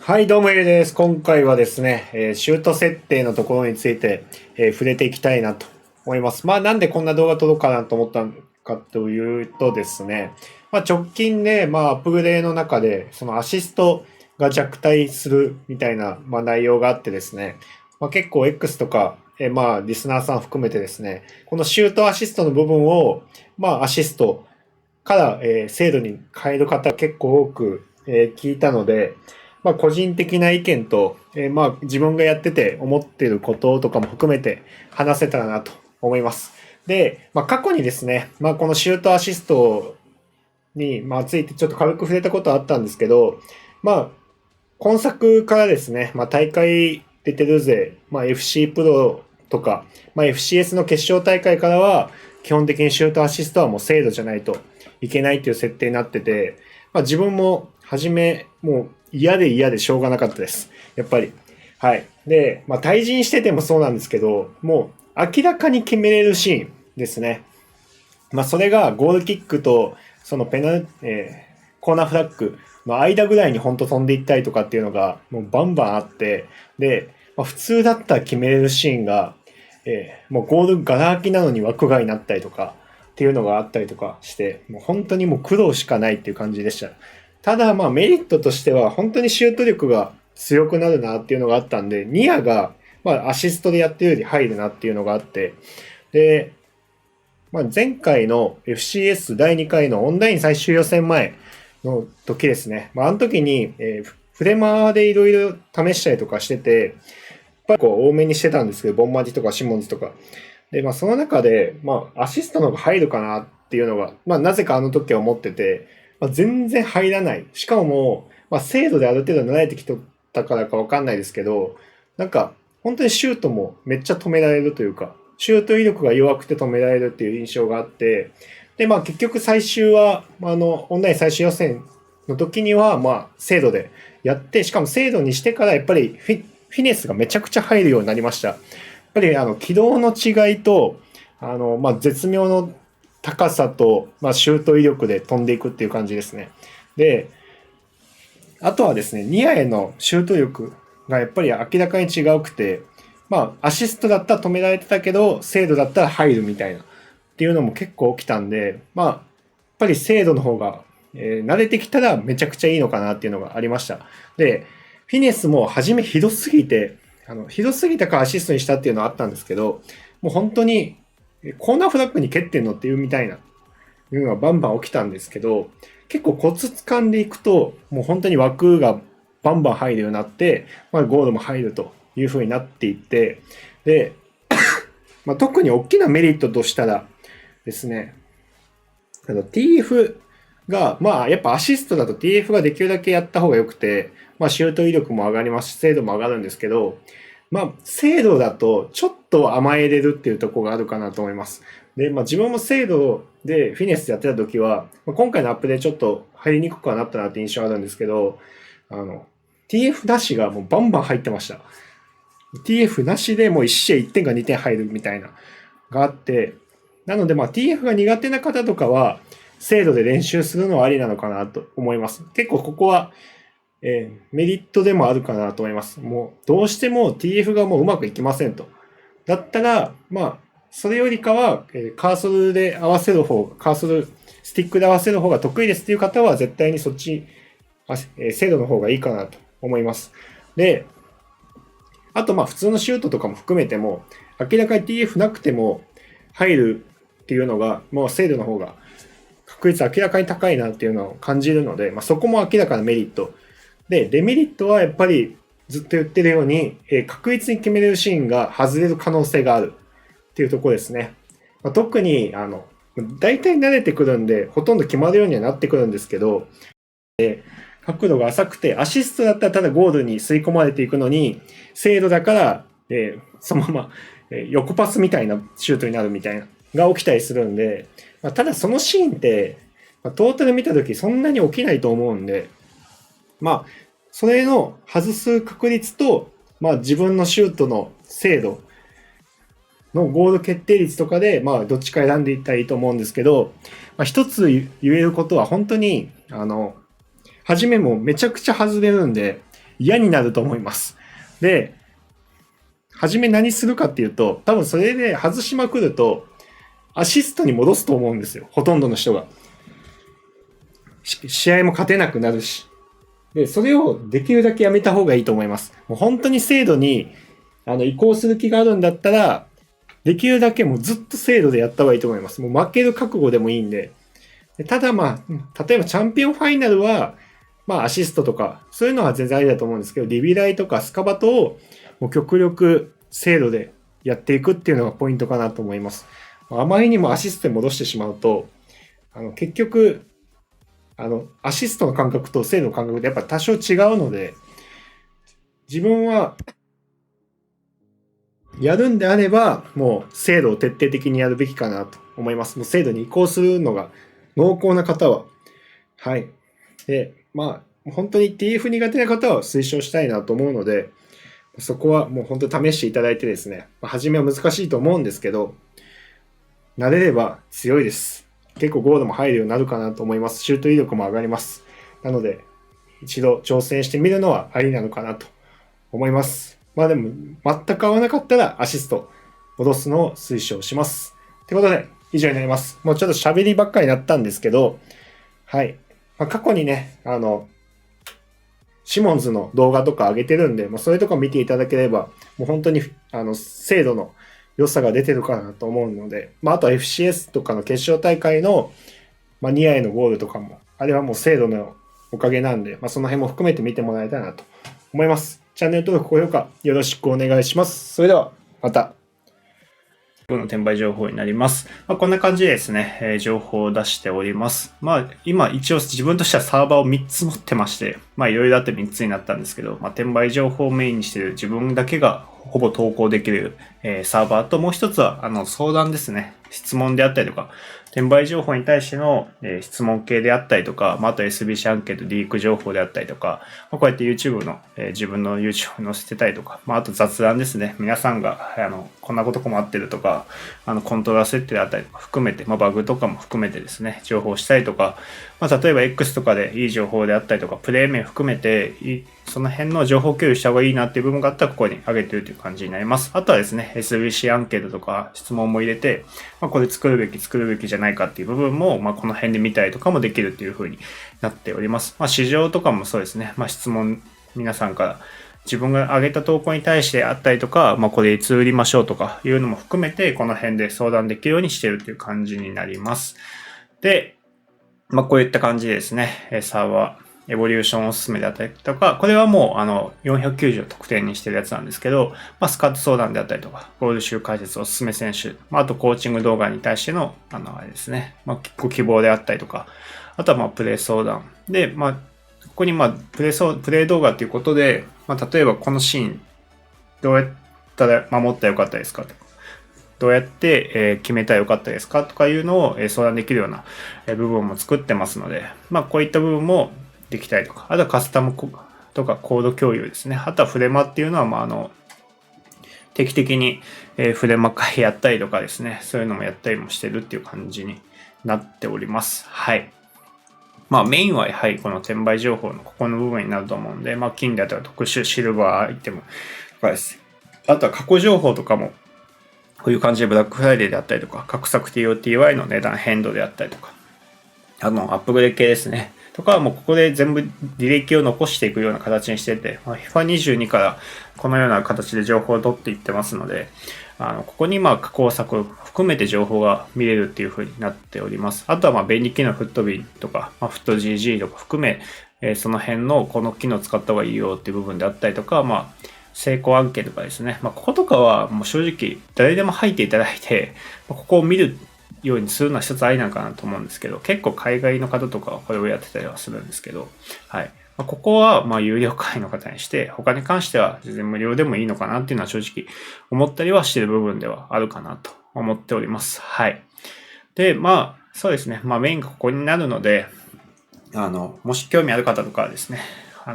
はい、どうもエリです。今回はですね、シュート設定のところについて、触れていきたいなと思います。なんでこんな動画撮ろうかなと思ったのかというとですね、直近で、アップグレーの中で、そのアシストが弱体するみたいな、内容があってですね、結構 X とか、リスナーさん含めてですね、このシュートアシストの部分を、アシストから、精度に変える方結構多く、聞いたので、個人的な意見と、自分がやってて思っていることとかも含めて話せたらなと思います。で、過去にですね、このシュートアシストに、ついてちょっと軽く触れたことはあったんですけど、今作からですね、大会出てるぜ、FC プロとか、FCS の決勝大会からは、基本的にシュートアシストはもう精度じゃないといけないっていう設定になってて、自分も初め、もう嫌で嫌でしょうがなかったです。やっぱり。はい。で、対人しててもそうなんですけど、もう明らかに決めれるシーンですね。それがゴールキックと、そのコーナーフラッグの間ぐらいに本当飛んでいったりとかっていうのが、もうバンバンあって、で、普通だったら決めれるシーンが、もうゴールガラ空きなのに枠外になったりとか、っていうのがあったりとかして、もう本当にもう苦労しかないっていう感じでした。ただメリットとしては本当にシュート力が強くなるなっていうのがあったんで、ニアがアシストでやってるより入るなっていうのがあって、で、前回の FCS 第2回のオンライン最終予選前の時ですね。あの時に、フレマでいろいろ試したりとかしてて、やっぱり多めにしてたんですけど、ボンマディとかシモンズとか。で、その中で、アシストの方が入るかなっていうのが、なぜかあの時は思ってて、全然入らない。しかも、精度である程度慣れてきたからかわかんないですけど、本当にシュートもめっちゃ止められるというか、シュート威力が弱くて止められるっていう印象があって、で、結局最終は、オンライン最終予選の時には、精度でやって、しかも精度にしてからやっぱりフィネスがめちゃくちゃ入るようになりました。やっぱり軌道の違いと、絶妙の高さと、シュート威力で飛んでいくっていう感じですね。で、あとはですね、ニアへのシュート力がやっぱり明らかに違うくて、アシストだったら止められてたけど、精度だったら入るみたいなっていうのも結構起きたんで、やっぱり精度の方が、慣れてきたらめちゃくちゃいいのかなっていうのがありました。で、フィネスも初めひどすぎて、ひどすぎたからアシストにしたっていうのはあったんですけど、もう本当にコーナーフラッグに蹴ってんのっていうみたいな、いうのがバンバン起きたんですけど、結構コツ掴んでいくと、もう本当に枠がバンバン入るようになって、ゴールも入るという風になっていって、で、特に大きなメリットとしたらですね、TF が、やっぱアシストだと TF ができるだけやった方が良くて、シュート威力も上がりますし、精度も上がるんですけど、精度だとちょっと甘えれるっていうところがあるかなと思います。で、自分も精度でフィネスやってた時は、今回のアップでちょっと入りにくくはなったなって印象あるんですけど、TF なしがもうバンバン入ってました。TF なしでもう1試合1点か2点入るみたいな、があって、なのでTF が苦手な方とかは、精度で練習するのはありなのかなと思います。結構ここは、メリットでもあるかなと思います。もうどうしても TF がもううまくいきませんと。だったら、それよりかは、カーソルで合わせる方、カーソル、スティックで合わせる方が得意ですっていう方は絶対にそっち、精度の方がいいかなと思います。で、あと普通のシュートとかも含めても、明らかに TF なくても入るっていうのが、もう精度の方が確率明らかに高いなっていうのを感じるので、そこも明らかなメリット。で、デメリットはやっぱりずっと言ってるように、確実に決めれるシーンが外れる可能性があるっていうところですね。特に、大体慣れてくるんで、ほとんど決まるようにはなってくるんですけど、角度が浅くて、アシストだったらただゴールに吸い込まれていくのに、精度だから、そのまま、横パスみたいなシュートになるみたいな、が起きたりするんで、ただそのシーンって、トータル見たときそんなに起きないと思うんで、それの外す確率と、自分のシュートの精度のゴール決定率とかで、どっちか選んでいったらいいと思うんですけど、一つ言えることは本当に、初めもめちゃくちゃ外れるんで、嫌になると思います。で、初め何するかっていうと、多分それで外しまくると、アシストに戻すと思うんですよ。ほとんどの人が。試合も勝てなくなるし。で、それをできるだけやめた方がいいと思います。もう本当に制度に移行する気があるんだったら、できるだけもうずっと制度でやった方がいいと思います。もう負ける覚悟でもいいんで。ただまあ、例えばチャンピオンファイナルは、まあアシストとか、そういうのは全然ありだと思うんですけど、リビライとかスカバトをもう極力制度でやっていくっていうのがポイントかなと思います。あまりにもアシストに戻してしまうと、結局、アシストの感覚と制度の感覚でやっぱ多少違うので、自分は、やるんであれば、もう制度を徹底的にやるべきかなと思います。もう制度に移行するのが濃厚な方は。はい。で、まあ、本当に TF 苦手な方は推奨したいなと思うので、そこはもう本当に試していただいてですね、初めは難しいと思うんですけど、慣れれば強いです。結構ゴールも入るようになるかなと思います。シュート威力も上がります。なので、一度挑戦してみるのはありなのかなと思います。まあでも、全く合わなかったらアシスト戻すのを推奨します。ということで、以上になります。もうちょっと喋りばっかりになったんですけど、はい。過去にね、シモンズの動画とか上げてるんで、それとか見ていただければ、もう本当に、精度の良さが出てるかなと思うので、あとは FCS とかの決勝大会の、ニアへのゴールとかも、あれはもう精度のおかげなんで、その辺も含めて見てもらえたらなと思います。チャンネル登録、高評価よろしくお願いします。それでは、また。今日の転売情報になります。こんな感じでですね、情報を出しております。今一応自分としてはサーバーを3つ持ってまして、いろいろあって3つになったんですけど、転売情報をメインにしている自分だけがほぼ投稿できる、サーバーと、もう一つは相談ですね。質問であったりとか、転売情報に対しての、質問系であったりとか、あと SBC アンケート、リーク情報であったりとか、こうやって YouTube の、自分の YouTube を載せてたりとか、あと雑談ですね。皆さんが、こんなこと困ってるとか、コントローラー設定であったりとか含めて、バグとかも含めてですね、情報したりとか、例えば X とかでいい情報であったりとか、プレイ面含めて、その辺の情報共有した方がいいなっていう部分があったら、ここに上げてるという感じになります。あとはですね、SBC アンケートとか質問も入れて、これ作るべきじゃないかっていう部分も、この辺で見たりとかもできるっていう風になっております。市場とかもそうですね、質問、皆さんから自分が上げた投稿に対してあったりとか、これいつ売りましょうとかいうのも含めて、この辺で相談できるようにしているという感じになります。で、こういった感じでですね、サーバー、エボリューションおすすめだったりとか、これはもう490を特典にしてるやつなんですけど、スカット相談であったりとか、ゴール集解説おすすめ選手、あとコーチング動画に対しての、あれですね、ご希望であったりとか、あとはプレイ相談。で、ここにプレイ動画ということで、例えばこのシーン、どうやったら守ったらよかったですかとか、どうやって決めたらよかったですかとかいうのを相談できるような部分も作ってますので、こういった部分もできたりとか、あとはカスタムとかコード共有ですね。あとはフレマっていうのは、定期的にフレマ会やったりとかですね、そういうのもやったりもしてるっていう感じになっております。はい。メインはやはりこの転売情報のここの部分になると思うんで、金であったら特殊シルバーアイテムとかです。あとは過去情報とかも、こういう感じでブラックフライデーであったりとか、各作 TOTY の値段変動であったりとか、アップグレード系ですね。とかはもうここで全部履歴を残していくような形にしてて、FIFA22 からこのような形で情報を取っていってますので、ここに加工作を含めて情報が見れるっていう風になっております。あとは便利機能フットビンとか、フット GG とか含め、その辺のこの機能を使った方がいいよっていう部分であったりとか、成功案件とかですね。こことかはもう正直誰でも入っていただいて、ここを見るようにするのは一つありなんかなと思うんですけど、結構海外の方とかはこれをやってたりはするんですけど、はい。ここは有料会員の方にして、他に関しては全然無料でもいいのかなっていうのは正直思ったりはしている部分ではあるかなと思っております。はい。で、そうですね。メインがここになるので、もし興味ある方とかはですね、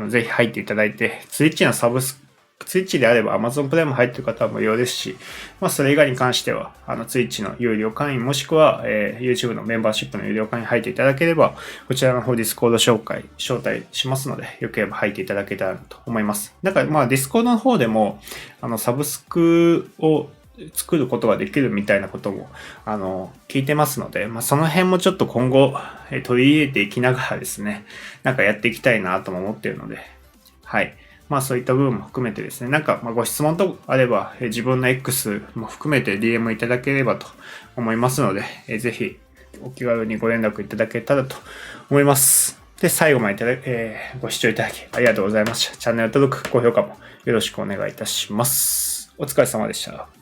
ぜひ入っていただいて、Twitch のサブス Twitch であれば Amazon プライム入っている方は無料ですし、それ以外に関しては、Twitch の有料会員もしくは、YouTube のメンバーシップの有料会員に入っていただければ、こちらの方 Discord 招待しますので、よければ入っていただけたらと思います。だからDiscord の方でも、サブスクを作ることができるみたいなことも、聞いてますので、その辺もちょっと今後、取り入れていきながらですね、やっていきたいなとも思っているので、はい。そういった部分も含めてですね、ご質問とあれば、自分の X も含めて DM いただければと思いますので、ぜひお気軽にご連絡いただけたらと思います。で、最後までご視聴いただきありがとうございました。チャンネル登録、高評価もよろしくお願いいたします。お疲れ様でした。